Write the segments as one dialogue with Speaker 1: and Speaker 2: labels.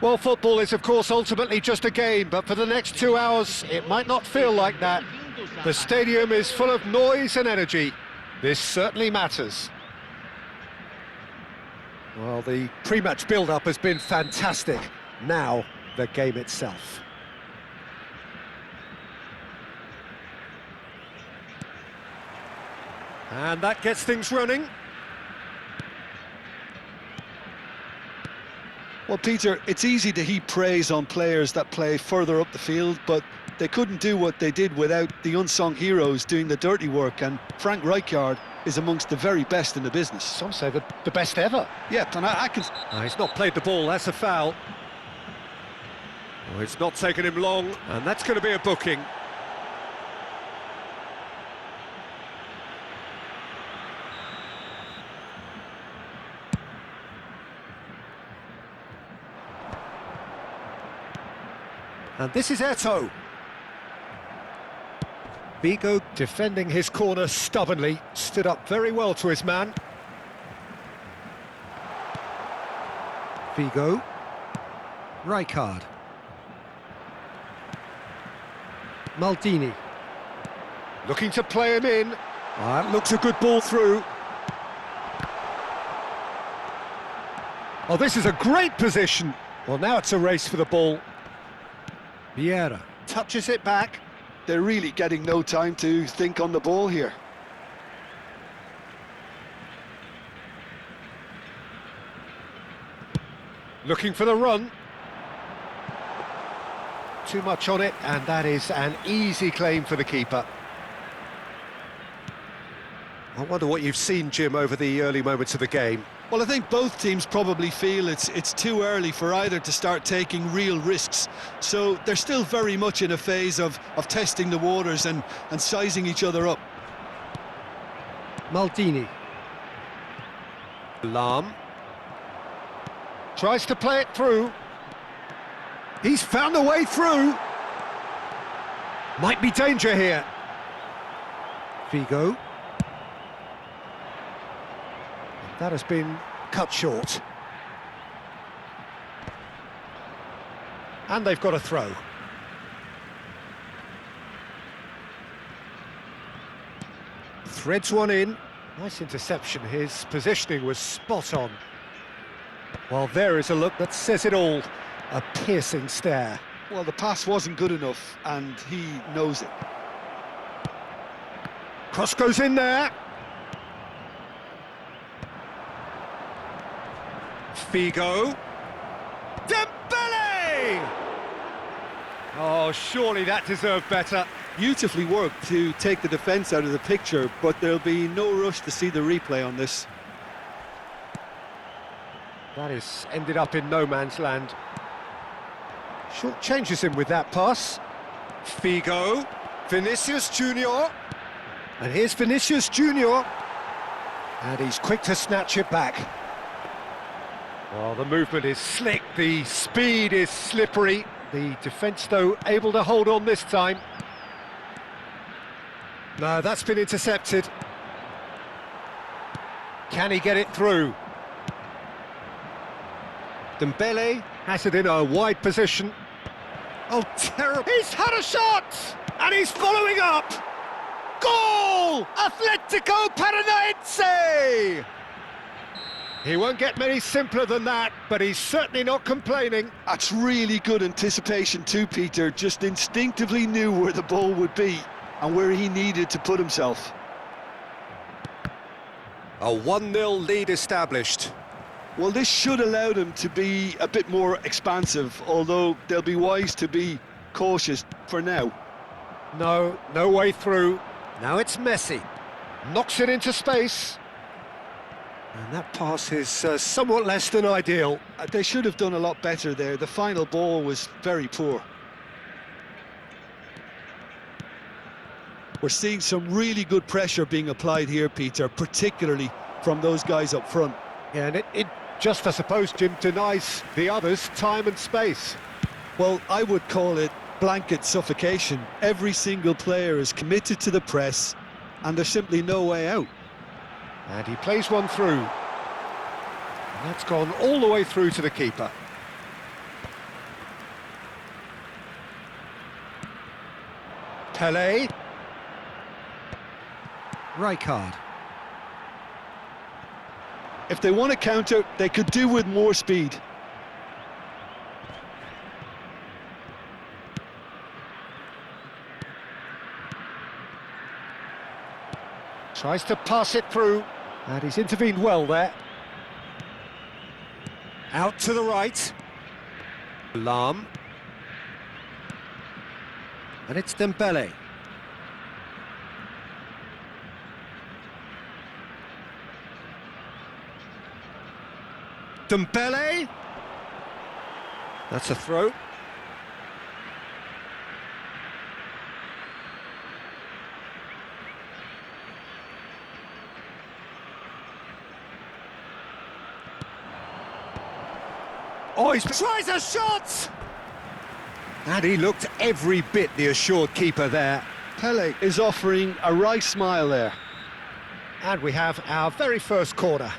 Speaker 1: Well, football is, of course, ultimately just a game, but for the next 2 hours, it might not feel like that. The stadium is full of noise and energy. This certainly matters. Well, the pre-match build-up has been fantastic. Now, the game itself. And that gets things running.
Speaker 2: Well, Peter, it's easy to heap praise on players that play further up the field, but they couldn't do what they did without the unsung heroes doing the dirty work, and Frank Rijkaard is amongst the very best in the business.
Speaker 1: Some say the best ever.
Speaker 2: Yeah, and I can...
Speaker 1: He's not played the ball, that's a foul. Well, it's not taken him long, and that's going to be a booking. And this is Eto'o. Figo defending his corner stubbornly, stood up very well to his man. Figo. Rijkaard. Maldini. Looking to play him in. Looks a good ball through. Oh, this is a great position. Well, now it's a race for the ball. Vieira touches it back.
Speaker 2: They're really getting no time to think on the ball here.
Speaker 1: Looking for the run. Too much on it, and that is an easy claim for the keeper. I wonder what you've seen, Jim, over the early moments of the game.
Speaker 2: Well, I think both teams probably feel it's too early for either to start taking real risks. So they're still very much in a phase of testing the waters and sizing each other up.
Speaker 1: Maldini. Lahm. Tries to play it through. He's found a way through. Might be danger here. Figo. That has been cut short. And they've got a throw. Threads one in. Nice interception. His positioning was spot on. Well, there is a look that says it all. A piercing stare.
Speaker 2: Well, the pass wasn't good enough, and he knows it.
Speaker 1: Cross goes in there. Figo. Dembele! Oh, surely that deserved better.
Speaker 2: Beautifully worked to take the defence out of the picture, but there'll be no rush to see the replay on this.
Speaker 1: That is ended up in no man's land. Short changes him with that pass. Figo. Vinicius Junior. And here's Vinicius Junior. And he's quick to snatch it back. Well, the movement is slick, the speed is slippery. The defence, though, able to hold on this time. No, that's been intercepted. Can he get it through? Dembele has it in a wide position. Oh, terrible. He's had a shot! And he's following up! Goal! Atletico Paranaense! He won't get many simpler than that, but he's certainly not complaining.
Speaker 2: That's really good anticipation too, Peter. Just instinctively knew where the ball would be and where he needed to put himself.
Speaker 1: A 1-0 lead established.
Speaker 2: Well, this should allow them to be a bit more expansive, although they'll be wise to be cautious for now.
Speaker 1: No way through. Now it's Messi. Knocks it into space. And that pass is somewhat less than ideal.
Speaker 2: They should have done a lot better there. The final ball was very poor. We're seeing some really good pressure being applied here, Peter, particularly from those guys up front.
Speaker 1: Yeah, and it just, I suppose, Jim, denies the others time and space.
Speaker 2: Well, I would call it blanket suffocation. Every single player is committed to the press, and there's simply no way out.
Speaker 1: And he plays one through. And that's gone all the way through to the keeper. Pele. Rijkaard.
Speaker 2: If they want to counter, they could do with more speed.
Speaker 1: Tries to pass it through, and he's intervened well there. Out to the right. Lahm. And it's Dembele. Dembele. That's a throw. Oh, he tries a shot! And he looked every bit the assured keeper there.
Speaker 2: Pele is offering a wry smile there.
Speaker 1: And we have our very first corner.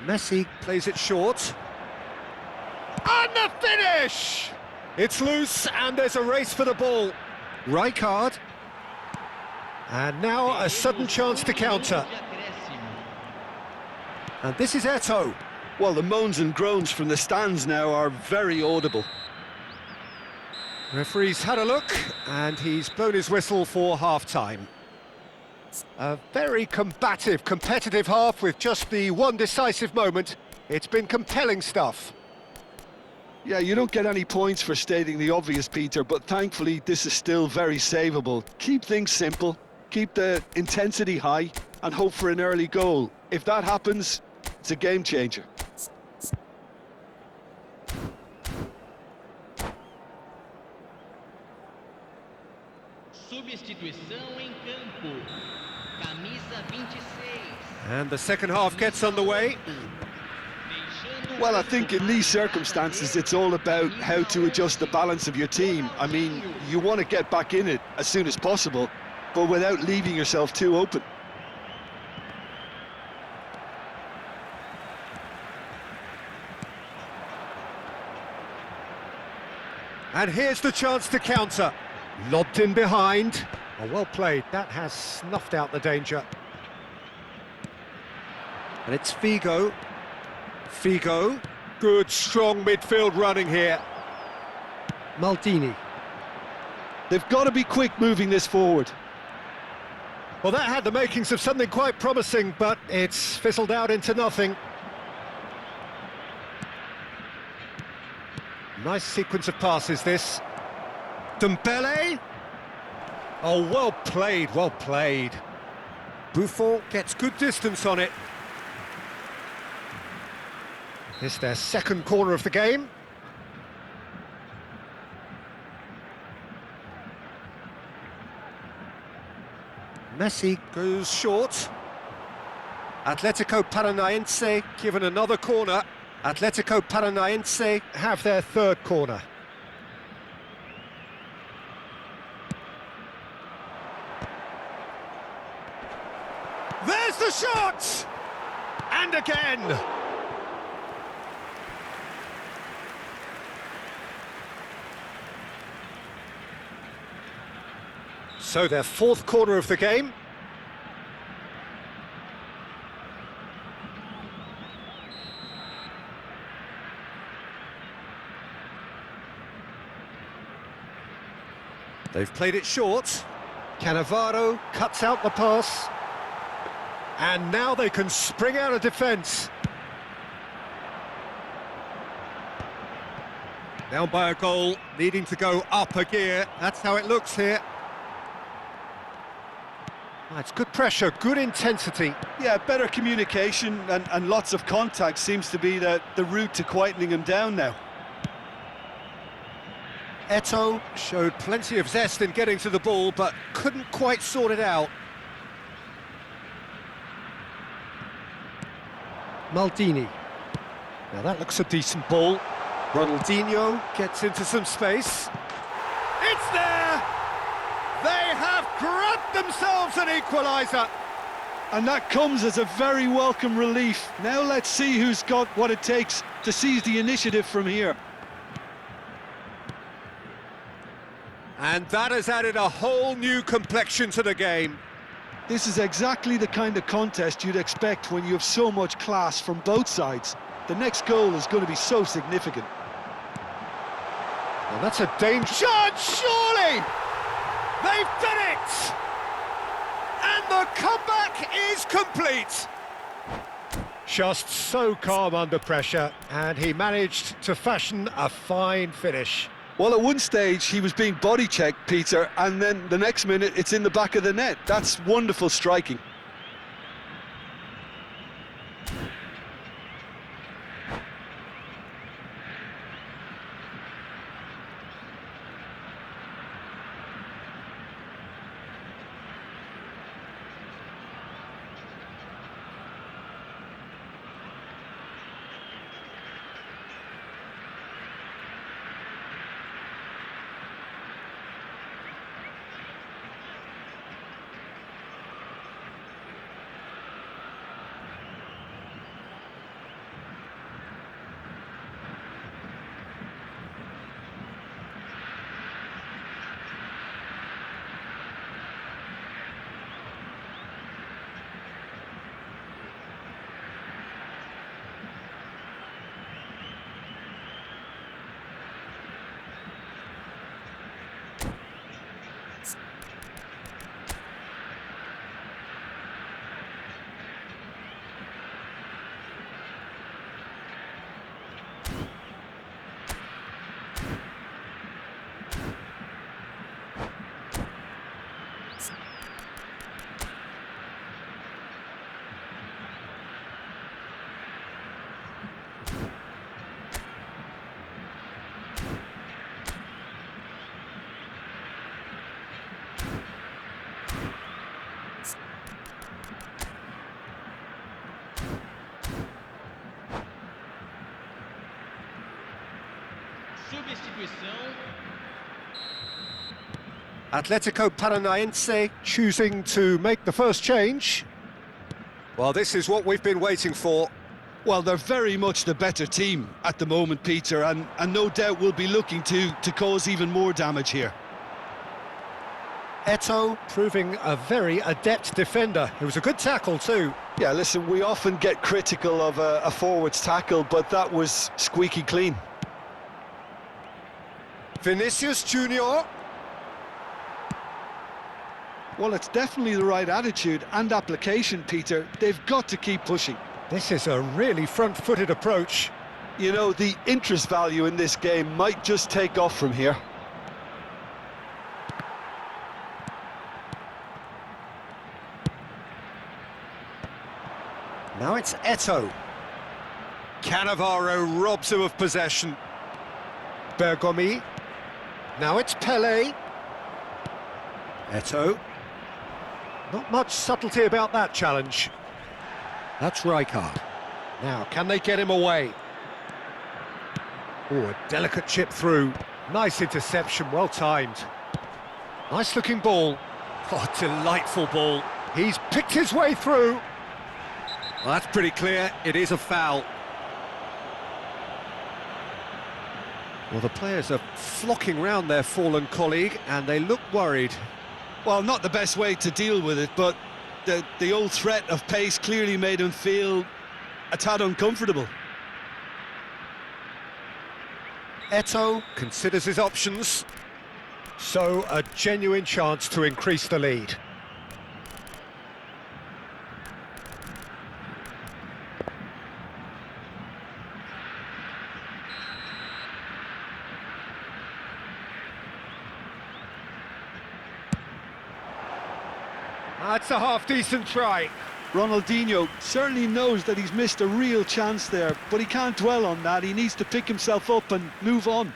Speaker 1: Messi plays it short. And the finish! It's loose and there's a race for the ball. Rijkaard. And now a sudden chance to counter. And this is Eto'o.
Speaker 2: Well, the moans and groans from the stands now are very audible.
Speaker 1: Referee's had a look, and he's blown his whistle for half-time. A very combative, competitive half with just the one decisive moment. It's been compelling stuff.
Speaker 2: Yeah, you don't get any points for stating the obvious, Peter, but thankfully this is still very savable. Keep things simple, keep the intensity high, and hope for an early goal. If that happens, it's a game changer.
Speaker 3: Substituição em campo. Camisa 26.
Speaker 1: And the second half gets underway.
Speaker 2: Well, I think in these circumstances, it's all about how to adjust the balance of your team. I mean, you want to get back in it as soon as possible, but without leaving yourself too open.
Speaker 1: And here's the chance to counter. Lobbed in behind. Oh, well played. That has snuffed out the danger. And it's Figo. Figo. Good, strong midfield running here. Maldini.
Speaker 2: They've got to be quick moving this forward.
Speaker 1: Well, that had the makings of something quite promising, but it's fizzled out into nothing. Nice sequence of passes, this. Dembele. Oh, well played, well played. Buffon gets good distance on it. It's their second corner of the game. Messi goes short. Atletico Paranaense given another corner. Atletico Paranaense have their third corner. There's the shot! And again! So their fourth corner of the game. They've played it short. Cannavaro cuts out the pass. And now they can spring out of defence. Down by a goal, needing to go up a gear. That's how it looks here. It's good pressure, good intensity.
Speaker 2: Yeah, better communication and lots of contact seems to be the route to quietening him down now.
Speaker 1: Eto'o showed plenty of zest in getting to the ball, but couldn't quite sort it out. Maldini. Now that looks a decent ball. Ronaldinho gets into some space. It's there! They have grabbed themselves an equaliser.
Speaker 2: And that comes as a very welcome relief. Now let's see who's got what it takes to seize the initiative from here.
Speaker 1: And that has added a whole new complexion to the game.
Speaker 2: This is exactly the kind of contest you'd expect when you have so much class from both sides. The next goal is going to be so significant.
Speaker 1: And that's a danger shot, surely! They've done it! And the comeback is complete! Just so calm under pressure, and he managed to fashion a fine finish.
Speaker 2: Well, at one stage he was being body checked, Peter, and then the next minute it's in the back of the net. That's wonderful striking.
Speaker 3: Substituição.
Speaker 1: Atletico Paranaense choosing to make the first change. Well, this is what we've been waiting for.
Speaker 2: Well, they're very much the better team at the moment, Peter, and no doubt will be looking to cause even more damage here.
Speaker 1: Eto'o proving a very adept defender. It was a good tackle too.
Speaker 2: Yeah, listen, we often get critical of a forward's tackle, but that was squeaky clean.
Speaker 1: Vinicius Junior.
Speaker 2: Well, it's definitely the right attitude and application, Peter. They've got to keep pushing.
Speaker 1: This is a really front-footed approach.
Speaker 2: You know, the interest value in this game might just take off from here.
Speaker 1: Now it's Eto'o. Cannavaro robs him of possession. Bergomi. Now it's Pelé. Eto'o. Not much subtlety about that challenge. That's Rijkaard. Now, can they get him away? Oh, a delicate chip through. Nice interception, well timed. Nice looking ball. Oh, delightful ball. He's picked his way through. Well, that's pretty clear. It is a foul. Well, the players are flocking round their fallen colleague, and they look worried.
Speaker 2: Well, not the best way to deal with it, but the old threat of pace clearly made him feel a tad uncomfortable.
Speaker 1: Eto'o considers his options. So, a genuine chance to increase the lead. That's a half-decent try.
Speaker 2: Ronaldinho certainly knows that he's missed a real chance there, but he can't dwell on that. He needs to pick himself up and move on.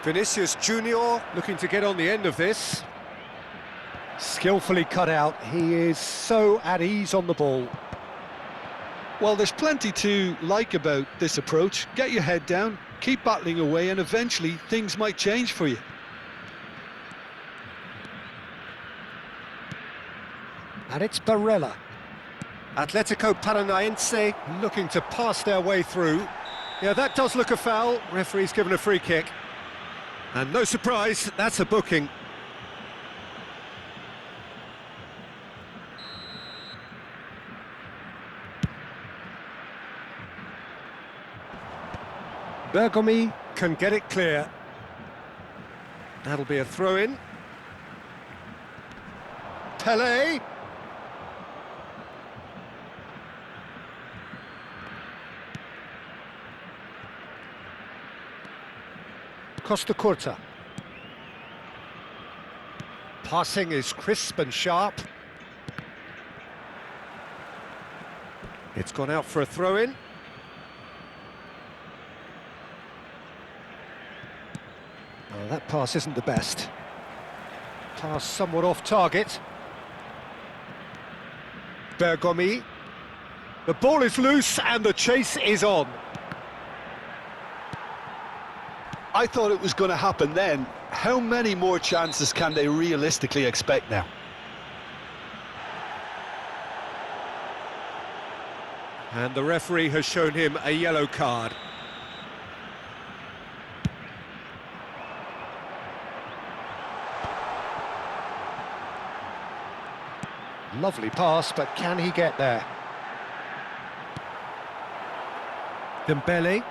Speaker 1: Vinicius Junior looking to get on the end of this. Skillfully cut out. He is so at ease on the ball.
Speaker 2: Well, there's plenty to like about this approach. Get your head down, keep battling away, and eventually things might change for you.
Speaker 1: And it's Barella. Atletico Paranaense looking to pass their way through. Yeah, that does look a foul. Referee's given a free kick. And no surprise, that's a booking. Bergomi can get it clear. That'll be a throw-in. Pelé. Costa Curta. Passing is crisp and sharp. It's gone out for a throw-in. Oh, that pass isn't the best. Pass somewhat off target. Bergomi. The ball is loose and the chase is on.
Speaker 2: I thought it was going to happen then. How many more chances can they realistically expect now?
Speaker 1: And the referee has shown him a yellow card. Lovely pass, but can he get there? Dembele.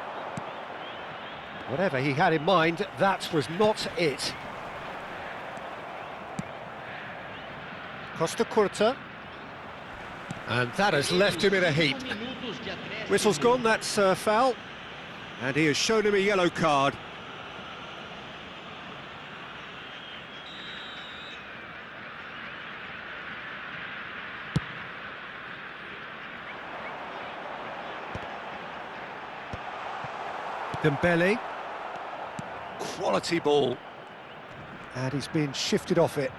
Speaker 1: Whatever he had in mind, that was not it. Costa Curta. And that has left him in a heap. Whistle's gone, that's a foul. And he has shown him a yellow card. Dembele. Quality ball. And he's been shifted off it.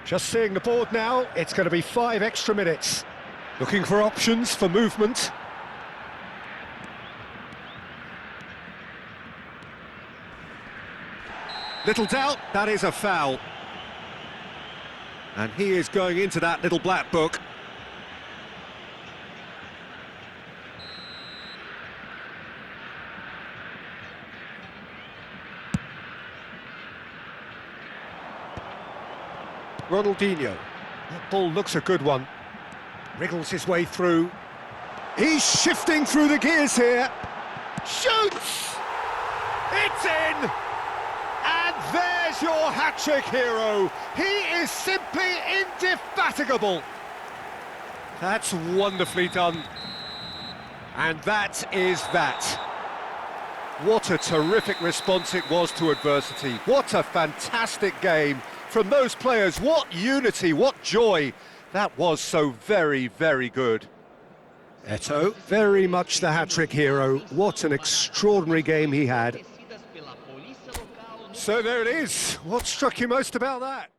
Speaker 1: Just seeing the board now, it's going to be 5 extra minutes. Looking for options for movement. Little doubt, that is a foul. And he is going into that little black book. Ronaldinho. That ball looks a good one. Wriggles his way through. He's shifting through the gears here. Shoots! It's in! And there's your hat-trick hero. He is simply indefatigable. That's wonderfully done. And that is that. What a terrific response it was to adversity. What a fantastic game from those players. What unity, what joy. That was so very, very good. Eto'o, very much the hat-trick hero. What an extraordinary game he had. So there it is. What struck you most about that?